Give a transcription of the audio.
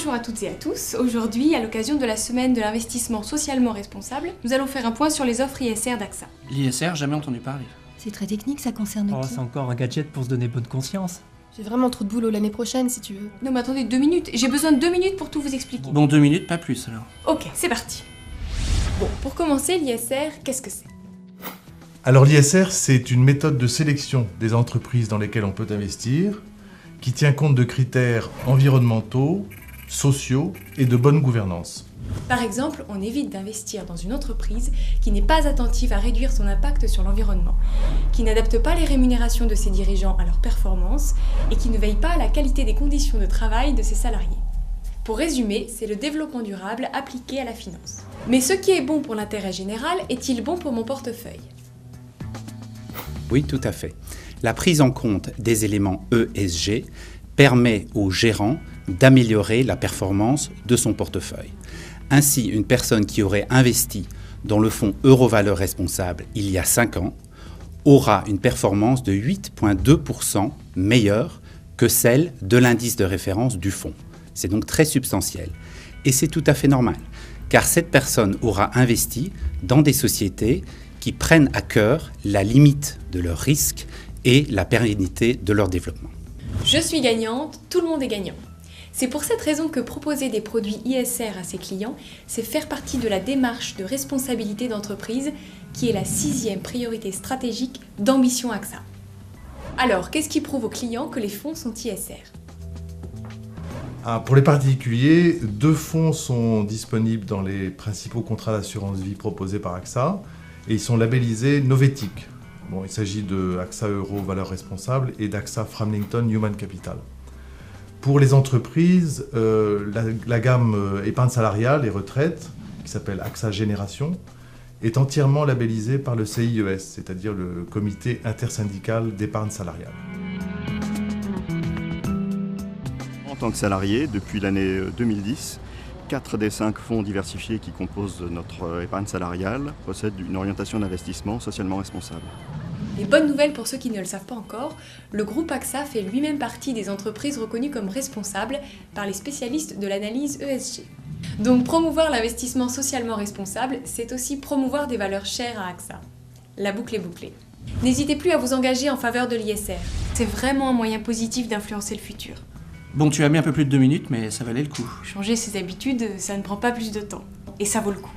Bonjour à toutes et à tous. Aujourd'hui, à l'occasion de la semaine de l'investissement socialement responsable, nous allons faire un point sur les offres ISR d'AXA. L'ISR, jamais entendu parler. C'est très technique, ça concerne qui? C'est encore un gadget pour se donner bonne conscience. J'ai vraiment trop de boulot l'année prochaine si tu veux. Non mais attendez, 2 minutes. J'ai besoin de 2 minutes pour tout vous expliquer. Bon, 2 minutes, pas plus alors. Ok, c'est parti. Bon, pour commencer, l'ISR, qu'est-ce que c'est? Alors l'ISR, c'est une méthode de sélection des entreprises dans lesquelles on peut investir, qui tient compte de critères environnementaux, sociaux et de bonne gouvernance. Par exemple, on évite d'investir dans une entreprise qui n'est pas attentive à réduire son impact sur l'environnement, qui n'adapte pas les rémunérations de ses dirigeants à leur performance et qui ne veille pas à la qualité des conditions de travail de ses salariés. Pour résumer, c'est le développement durable appliqué à la finance. Mais ce qui est bon pour l'intérêt général est-il bon pour mon portefeuille? Oui, tout à fait. La prise en compte des éléments ESG permet au gérant d'améliorer la performance de son portefeuille. Ainsi, une personne qui aurait investi dans le fonds Eurovaleurs Responsable il y a 5 ans aura une performance de 8,2% meilleure que celle de l'indice de référence du fonds. C'est donc très substantiel. Et c'est tout à fait normal, car cette personne aura investi dans des sociétés qui prennent à cœur la limite de leur risque et la pérennité de leur développement. Je suis gagnante, tout le monde est gagnant. C'est pour cette raison que proposer des produits ISR à ses clients, c'est faire partie de la démarche de responsabilité d'entreprise qui est la 6e priorité stratégique d'Ambition AXA. Alors, qu'est-ce qui prouve aux clients que les fonds sont ISR? Pour les particuliers, 2 fonds sont disponibles dans les principaux contrats d'assurance vie proposés par AXA et ils sont labellisés Novetic. Bon, il s'agit de AXA Euro Valeurs Responsables et d'AXA Framlington Human Capital. Pour les entreprises, la gamme épargne salariale et retraite, qui s'appelle AXA Génération, est entièrement labellisée par le CIES, c'est-à-dire le Comité intersyndical d'épargne salariale. En tant que salarié, depuis l'année 2010, 4 des 5 fonds diversifiés qui composent notre épargne salariale possèdent une orientation d'investissement socialement responsable. Et bonne nouvelle pour ceux qui ne le savent pas encore, le groupe AXA fait lui-même partie des entreprises reconnues comme responsables par les spécialistes de l'analyse ESG. Donc promouvoir l'investissement socialement responsable, c'est aussi promouvoir des valeurs chères à AXA. La boucle est bouclée. N'hésitez plus à vous engager en faveur de l'ISR. C'est vraiment un moyen positif d'influencer le futur. Bon, tu as mis un peu plus de 2 minutes, mais ça valait le coup. Changer ses habitudes, ça ne prend pas plus de temps. Et ça vaut le coup.